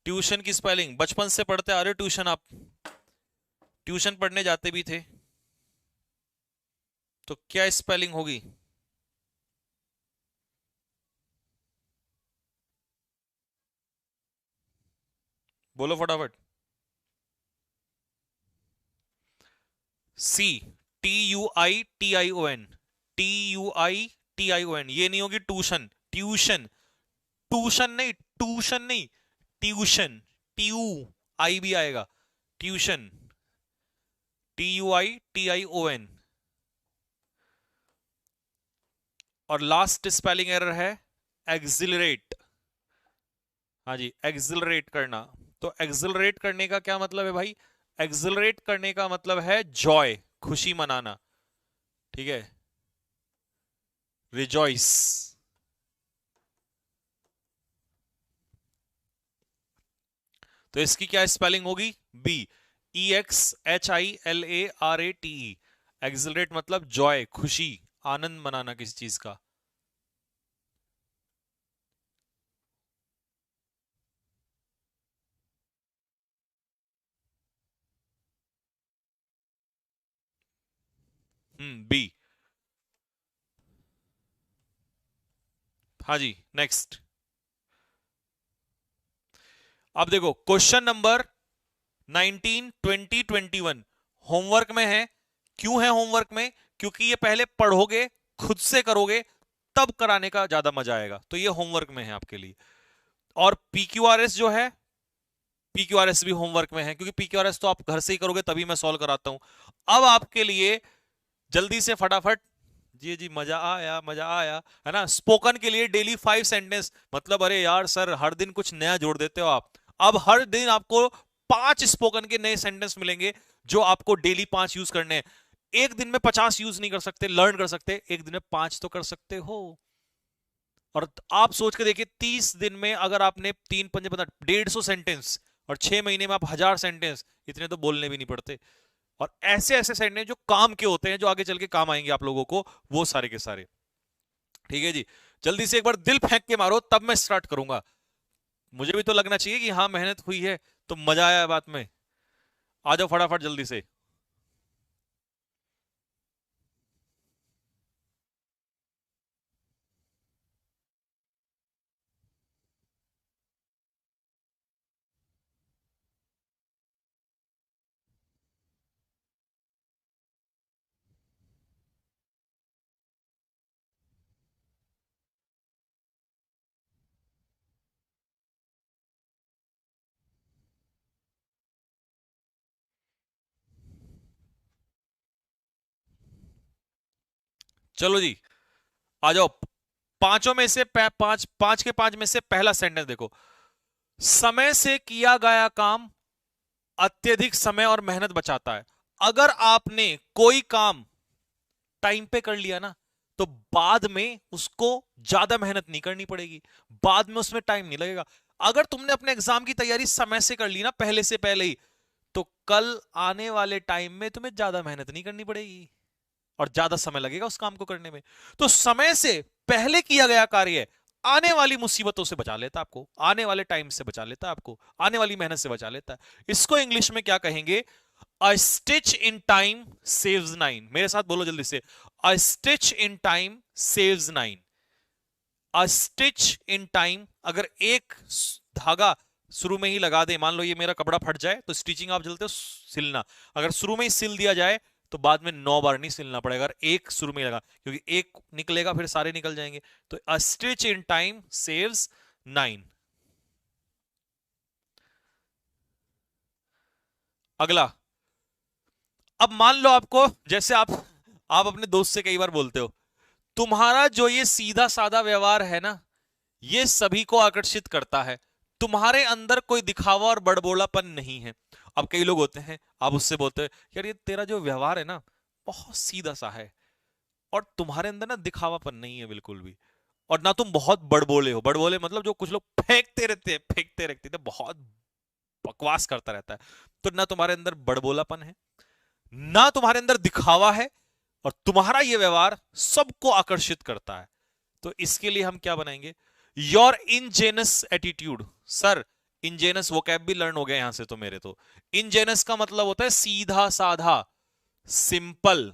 Speaker 1: ट्यूशन की स्पेलिंग बचपन से पढ़ते आ रहे हो, ट्यूशन आप ट्यूशन पढ़ने जाते भी थे, तो क्या स्पेलिंग होगी? बोलो फटाफट। सी, TUITION, TUITION, ये नहीं होगी ट्यूशन, ट्यूशन, ट्यूशन नहीं, ट्यूशन नहीं, ट्यूशन, ट्यू, आई भी आएगा, ट्यूशन, TUITION। और लास्ट स्पेलिंग एरर है एक्सिलरेट। हाँ जी, एक्सिलरेट करना। तो एक्सिलरेट करने का क्या मतलब है भाई? एक्सिलरेट करने का मतलब है जॉय, खुशी मनाना, ठीक है, रिजॉइस। तो इसकी क्या स्पेलिंग होगी? बी, EXHILARATE, एक्सिलरेट मतलब जॉय, खुशी, आनंद मनाना किसी चीज का। बी। हाँ जी, नेक्स्ट। अब देखो क्वेश्चन नंबर 19, 20, 21 होमवर्क में है। क्यों है होमवर्क में? क्योंकि ये पहले पढ़ोगे, खुद से करोगे, तब कराने का ज्यादा मजा आएगा, तो ये होमवर्क में है आपके लिए। और PQRS जो है, PQRS भी होमवर्क में है, क्योंकि PQRS तो आप घर से ही करोगे, तभी मैं सॉल्व कराता हूं। अब आपके लिए जल्दी से फटाफट, जी जी, मजा आया, मजा आया, है ना? स्पोकन के लिए डेली 5 सेंटेंस, मतलब अरे यार सर हर दिन कुछ नया जोड़ देते हो आप। अब हर दिन आपको 5 स्पोकन के नए सेंटेंस मिलेंगे, जो आपको डेली 5 यूज करने हैं। एक दिन में 50 यूज नहीं कर सकते, लर्न कर सकते, एक दिन में 5 तो कर सकते हो। और आप सोच के देखिए, 30 दिन में अगर आपने 3 5 15 150 सेंटेंस, और 6 महीने में आप 1000 सेंटेंस, इतने तो बोलने भी नहीं पड़ते। और ऐसे ऐसे सेंटेंस जो काम के होते हैं, जो आगे चल के काम आएंगे आप लोगों को, वो सारे के सारे। ठीक है जी, जल्दी से एक बार दिल फेंक के मारो, तब मैं स्टार्ट करूंगा। मुझे भी तो लगना चाहिए कि हाँ मेहनत हुई है, तो मजा आया बात में। आ जाओ फटाफट जल्दी से। चलो जी, आ जाओ। पांचों में से पांच पांच के पांच में से पहला सेंटेंस देखो। समय से किया गया काम अत्यधिक समय और मेहनत बचाता है। अगर आपने कोई काम टाइम पे कर लिया ना, तो बाद में उसको ज्यादा मेहनत नहीं करनी पड़ेगी, बाद में उसमें टाइम नहीं लगेगा। अगर तुमने अपने एग्जाम की तैयारी समय से कर ली ना, पहले से पहले ही, तो कल आने वाले टाइम में तुम्हें ज्यादा मेहनत नहीं करनी पड़ेगी और ज्यादा समय लगेगा उस काम को करने में। तो समय से पहले किया गया कार्य आने वाली मुसीबतों से बचा लेता है आपको, आने वाले टाइम से बचा लेता है आपको, आने वाली मेहनत से बचा लेता है। इसको इंग्लिश में क्या कहेंगे? अ stitch in time saves nine. मेरे साथ बोलो जल्दी से, अ stitch in time saves nine. A stitch in time, अगर एक धागा शुरू में ही लगा दे, मान लो ये मेरा कपड़ा फट जाए तो स्टिचिंग आप जलते हो सिलना, अगर शुरू में ही सिल दिया जाए तो बाद में 9 बार नहीं सिलना पड़ेगा, अगर एक शुरू में लगा, क्योंकि एक निकलेगा फिर सारे निकल जाएंगे। तो अ stitch in time saves nine. अगला, अब मान लो आपको, जैसे आप अपने दोस्त से कई बार बोलते हो, तुम्हारा जो ये सीधा साधा व्यवहार है ना, ये सभी को आकर्षित करता है, तुम्हारे अंदर कोई दिखावा और बड़बोलापन नहीं है। अब कई लोग होते हैं, आप उससे बोलते हो, यार ये तेरा जो व्यवहार है ना, बहुत सीधा सा है, और तुम्हारे अंदर ना दिखावापन नहीं है बिल्कुल भी, और ना तुम बहुत बड़बोले हो। बड़बोले मतलब जो कुछ लोग फेंकते रहते थे, बहुत बकवास करता रहता है। तो ना तुम्हारे अंदर बड़बोलापन है, ना तुम्हारे अंदर दिखावा है, और तुम्हारा ये व्यवहार सबको आकर्षित करता है। तो इसके लिए हम क्या बनाएंगे? Your ingenuous attitude. Sir, ingenuous vocab भी लर्न हो गया यहां से तो मेरे तो। इनजेनस का मतलब होता है सीधा साधा, simple.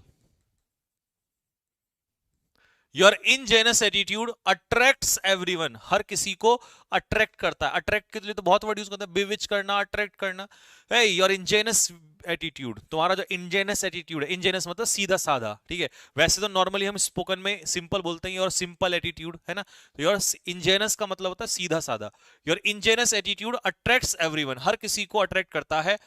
Speaker 1: Your ingenuous attitude attracts everyone, हर किसी को अट्रैक्ट करता है। अट्रैक्ट के लिए तो बहुत वर्ड यूज करते हैं, बिविच करना, अट्रैक्ट करना। है योर इनजेनस एटीट्यूड, तुम्हारा जो इनजेनस एटीट्यूड है, इनजेनस मतलब सीधा साधा, ठीक है। वैसे तो नॉर्मली हम स्पोकन में सिंपल बोलते हैं, योर सिंपल एटीट्यूड, है ना। तो योर इनजेनस का मतलब होता है सीधा साधा। Your ingenuous attitude attracts everyone, हर किसी को अट्रैक्ट करता है।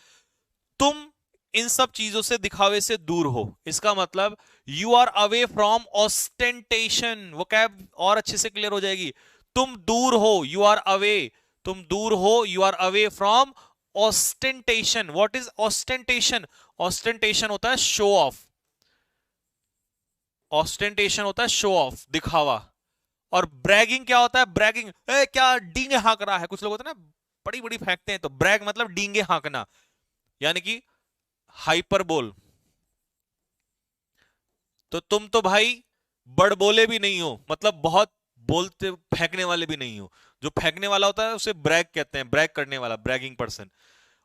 Speaker 1: तुम इन सब चीजों से, दिखावे से दूर हो। इसका मतलब you are away from ostentation. वो कैब और अच्छे से क्लियर हो जाएगी। तुम दूर हो, यू आर अवे, तुम दूर हो, you are away from ostentation. What is ostentation? Ostentation होता है शो ऑफ। ऑस्टेंटेशन होता है शो ऑफ, दिखावा। और ब्रैगिंग क्या होता है? ब्रैगिंग, क्या डींगे हाँक रहा है, कुछ लोग होते हैं ना, बड़ी बड़ी फेंकते हैं, तो ब्रैग मतलब डींगे हाँकना, यानी कि हाइपरबोल। तो तुम तो भाई बड़बोले भी नहीं हो, मतलब बहुत बोलते फेंकने वाले भी नहीं हो। जो फेंकने वाला होता है उसे ब्रैग कहते हैं, ब्रैग करने वाला, ब्रैगिंग पर्सन।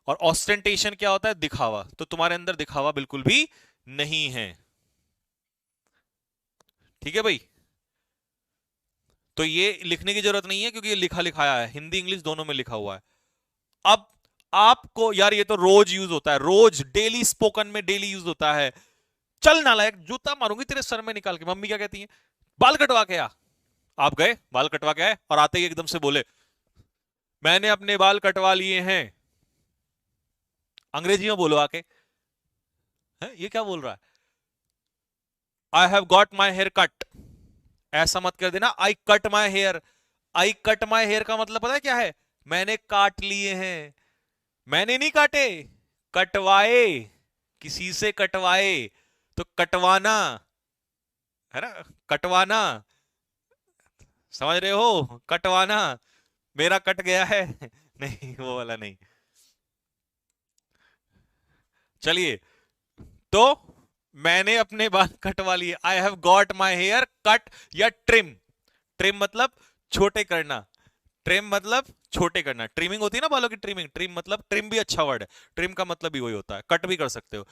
Speaker 1: और ऑस्टेंटेशन क्या होता है? दिखावा। तो तुम्हारे अंदर दिखावा बिल्कुल भी नहीं है, ठीक है भाई। तो ये लिखने की जरूरत नहीं है, क्योंकि ये लिखा लिखाया है, हिंदी इंग्लिश दोनों में लिखा हुआ है। अब आपको, यार ये तो रोज यूज होता है, रोज डेली स्पोकन में डेली यूज होता है। चल नालायक, जूता मारूंगी तेरे सर में निकाल के। मम्मी क्या कहती है? बाल कटवा के आ। आप गए बाल कटवा के आए, और आते ही एकदम से बोले, मैंने अपने बाल कटवा लिए हैं। अंग्रेजी में बोलो आके, है ये क्या बोल रहा है? I have got my hair cut. ऐसा मत कर देना, I cut my hair. I cut my hair का मतलब पता है क्या है? मैंने काट लिए हैं। मैंने नहीं काटे, कटवाए, किसी से कटवाए। तो कटवाना, है ना, कटवाना, समझ रहे हो? कटवाना, मेरा कट गया है। नहीं, वो वाला नहीं। चलिए, तो मैंने अपने बाल कटवा लिए, I have got my hair cut, या ट्रिम। ट्रिम मतलब छोटे करना, ट्रिम मतलब छोटे करना। ट्रिमिंग होती है ना बालों की, ट्रिमिंग। ट्रिम मतलब, ट्रिम भी अच्छा वर्ड है, ट्रिम का मतलब भी वही होता है, कट भी कर सकते हो।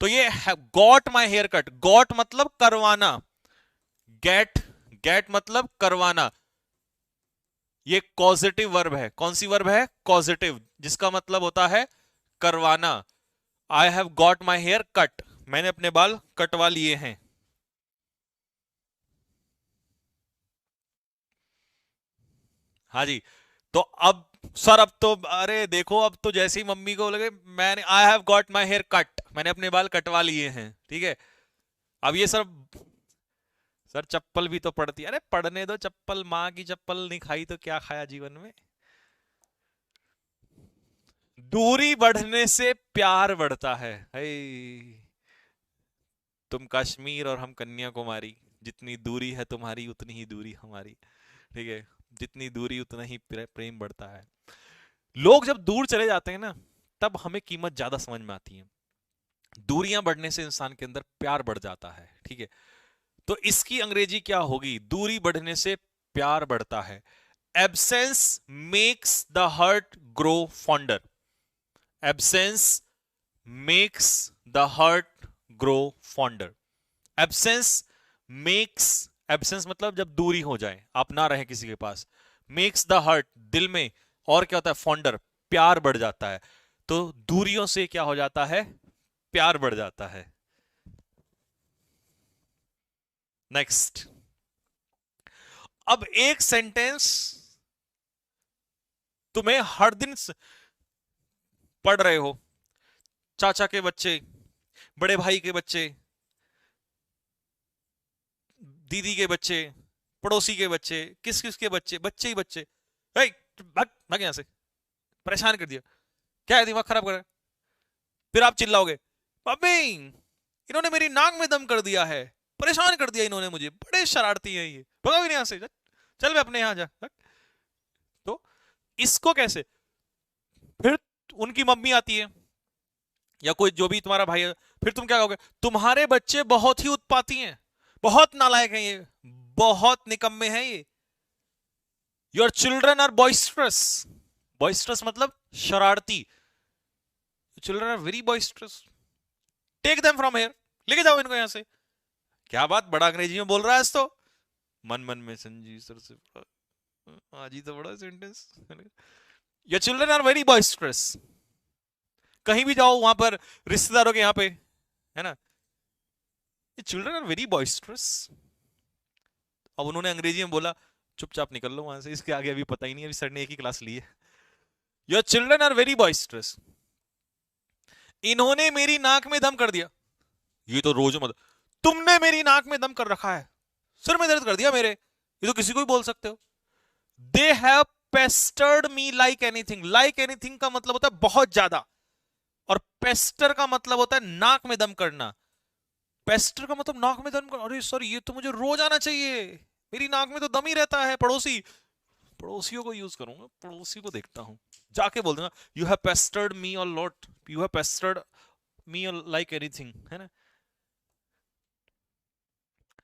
Speaker 1: तो ये got my hair cut, got मतलब करवाना, गेट, गेट मतलब करवाना। ये कॉजेटिव वर्ब है। कौन सी वर्ब है? कॉजेटिव, जिसका मतलब होता है करवाना। I have got my hair cut, मैंने अपने बाल कटवा लिए हैं। हाँ जी। तो अब सर, अब तो अरे देखो, अब तो जैसे ही मम्मी को लगे, मैंने I have got my hair cut, मैंने अपने बाल कटवा लिए हैं, ठीक है। अब ये सर सर चप्पल भी तो पड़ती है। अरे पढ़ने दो चप्पल, माँ की चप्पल नहीं खाई तो क्या खाया जीवन में। दूरी बढ़ने से प्यार बढ़ता है। हे, तुम कश्मीर और हम कन्याकुमारी, जितनी दूरी है तुम्हारी उतनी ही दूरी हमारी। ठीक है, जितनी दूरी उतना ही प्रेम बढ़ता है। लोग जब दूर चले जाते हैं ना, तब हमें कीमत ज्यादा समझ में आती है। दूरियां बढ़ने से इंसान के अंदर प्यार बढ़ जाता है। ठीक है, तो इसकी अंग्रेजी क्या होगी? दूरी बढ़ने से प्यार बढ़ता है। Absence makes the heart grow fonder. Absence makes the heart grow fonder. Absence makes, absence मतलब जब दूरी हो जाए, आप ना रहे किसी के पास। मेक्स द हर्ट, दिल में और क्या होता है? फॉन्डर, प्यार बढ़ जाता है। तो दूरियों से क्या हो जाता है? प्यार बढ़ जाता है। नेक्स्ट, अब एक सेंटेंस तुम्हें हर दिन पढ़ रहे हो, चाचा के बच्चे, बड़े भाई के बच्चे, दीदी के बच्चे, पड़ोसी के बच्चे, किस किस के बच्चे, बच्चे ही बच्चे। भाग भाग यहां से, परेशान कर दिया, क्या है दिमाग खराब कर रहा है। फिर आप चिल्लाओगे, मम्मी इन्होंने मेरी नाक में दम कर दिया है, परेशान कर दिया इन्होंने मुझे, बड़े शरारती है ये, भगाओ इन्हें यहां से, चल मैं अपने यहां जा। तो इसको कैसे? फिर उनकी मम्मी आती है या कोई जो भी तुम्हारा भाई है, फिर तुम क्या कहोगे? तुम्हारे बच्चे बहुत ही उत्पाती हैं, बहुत नालायक हैं ये, बहुत निकम्मे हैं ये। Your children are boisterous. Boisterous मतलब शरारती। Children are very boisterous, take them from here, लेके जाओ इनको यहां से। क्या बात, बड़ा अंग्रेजी में बोल रहा है तो। मन मन में संजीव सर से, आज ही तो बड़ा sentence. Your children are very boisterous. कहीं भी जाओ वहां पर, रिश्तेदारों के यहाँ पे, है ना, चिल्ड्रन आर वेरी बॉइस्ट्रस। अब उन्होंने अंग्रेजी में बोला, चुपचाप निकल लो वहां से, इसके आगे अभी पता ही नहीं, अभी सर ने एक ही क्लास ली है। Your children are very boisterous. इन्होंने मेरी नाक में दम कर दिया। ये तो रोज मतलब, तुमने मेरी नाक में दम कर रखा है, सिर में दर्द कर दिया मेरे, ये तो किसी को भी बोल सकते हो। They have पेस्टर्ड me like anything. Like anything का मतलब होता है बहुत ज्यादा, और पेस्टर का मतलब होता है नाक में दम करना। पेस्टर का मतलब नाक में दम कर, अरे सर ये तो मुझे रोज आना चाहिए, मेरी नाक में तो दम ही रहता है। पड़ोसी, पड़ोसियों को यूज करूंगा, पड़ोसी को देखता हूं, जाके बोल दूंगा, you have पेस्टर्ड me a lot, you have पेस्टर्ड me like anything, है ना।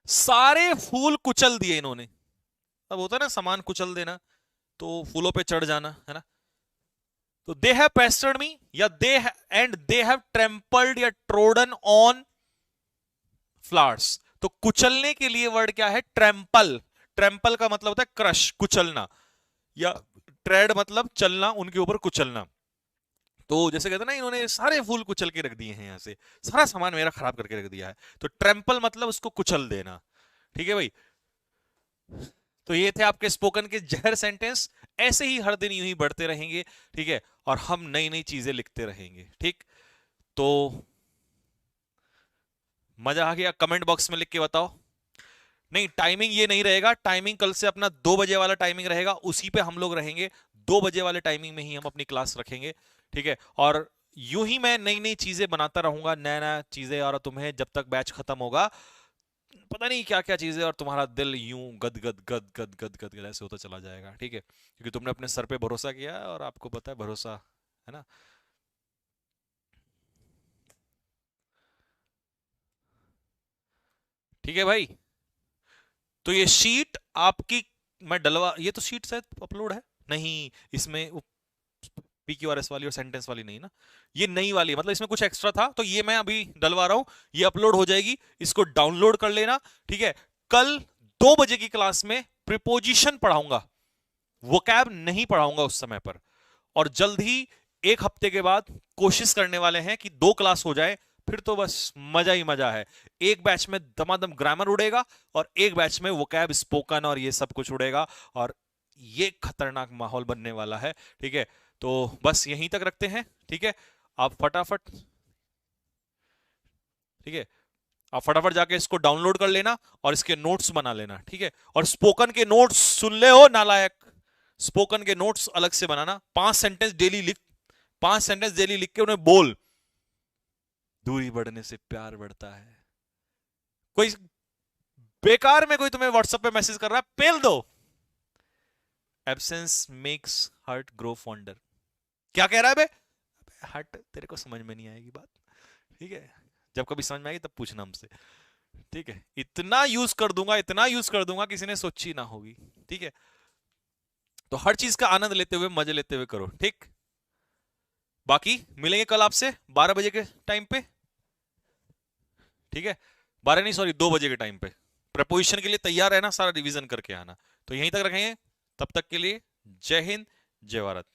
Speaker 1: सारे फूल कुचल दिए इन्होंने। अब होता है ना सामान कुचल देना, तो फूलों पे चढ़ जाना, है ना। तो दे हैव पेस्टर्ड मी, या दे एंड दे हैव ट्रेम्पल्ड या ट्रोडन ऑन फ्लावर्स। तो कुचलने के लिए वर्ड क्या है? ट्रेम्पल। ट्रेम्पल का मतलब होता है क्रश, कुचलना, या ट्रेड मतलब चलना, उनके ऊपर कुचलना। तो जैसे कहते हैं ना, इन्होंने सारे फूल कुचल के रख दिए हैं, यहां से सारा सामान मेरा खराब करके रख दिया है। तो ट्रेम्पल मतलब उसको कुचल देना। ठीक है भाई, तो ये थे आपके स्पोकन के जहर सेंटेंस। ऐसे ही हर दिन यूं ही बढ़ते रहेंगे, ठीक है, और हम नई नई चीजें लिखते रहेंगे। ठीक, तो मजा आ गया? कमेंट बॉक्स में लिख के बताओ। नहीं, टाइमिंग ये नहीं रहेगा, टाइमिंग कल से अपना 2 बजे वाला टाइमिंग रहेगा, उसी पे हम लोग रहेंगे। 2 बजे वाले टाइमिंग में ही हम अपनी क्लास रखेंगे। ठीक है, और यूं ही मैं नई नई चीजें बनाता रहूंगा, नया नया चीजें, और तुम्हें जब तक बैच खत्म होगा पता नहीं क्या क्या चीजें, और तुम्हारा दिल यूं गद गद गद गद गद गद गद ऐसे होता चला जाएगा। ठीक है, क्योंकि तुमने अपने सर पे भरोसा किया है, और आपको पता है भरोसा, है ना। ठीक है भाई, तो ये शीट आपकी मैं डलवा, ये तो शीट शायद अपलोड है नहीं, इसमें PQRS वाली और सेंटेंस वाली नहीं ना, ये नई वाली है, मतलब इसमें कुछ एक्स्ट्रा था, तो ये मैं अभी डलवा रहा हूं, ये अपलोड हो जाएगी, इसको डाउनलोड कर लेना। ठीक है, कल 2 बजे की क्लास में प्रीपोजिशन पढ़ाऊंगा, वोकैब नहीं पढ़ाऊंगा उस समय पर। और जल्द ही 1 हफ्ते के बाद कोशिश करने वाले हैं कि 2 क्लास हो जाए, फिर तो बस मजा ही मजा है। एक बैच में दमादम ग्रामर उड़ेगा, और एक बैच में वोकैब, स्पोकन और ये सब कुछ उड़ेगा, और ये खतरनाक माहौल बनने वाला है। ठीक है, तो बस यहीं तक रखते हैं। ठीक है, आप फटाफट, ठीक है, आप फटाफट जाके इसको डाउनलोड कर लेना और इसके नोट्स बना लेना, ठीक है। और स्पोकन के नोट्स सुन ले हो नालायक, स्पोकन के नोट्स अलग से बनाना, 5 सेंटेंस डेली लिख, 5 सेंटेंस डेली लिख के उन्हें बोल। दूरी बढ़ने से प्यार बढ़ता है। कोई बेकार में कोई तुम्हें व्हाट्सएप पे मैसेज कर रहा है, पेल दो। Absence makes heart grow fonder. क्या कह रहा है बे? हट, तेरे को समझ में नहीं आएगी बात, ठीक है। जब कभी समझ में आएगी तब पूछना हमसे, ठीक है। इतना यूज कर दूंगा, इतना यूज कर दूंगा किसी ने सोची ना होगी, ठीक है। तो हर चीज का आनंद लेते हुए, मजे लेते हुए करो, ठीक। बाकी मिलेंगे कल आपसे 12 बजे के टाइम पे, ठीक है। 12 नहीं, सॉरी 2 बजे के टाइम पे। प्रपोजिशन के लिए तैयार रहना, सारा रिवीजन करके आना। तो यहीं तक रखेंगे, तब तक के लिए जय हिंद, जय भारत।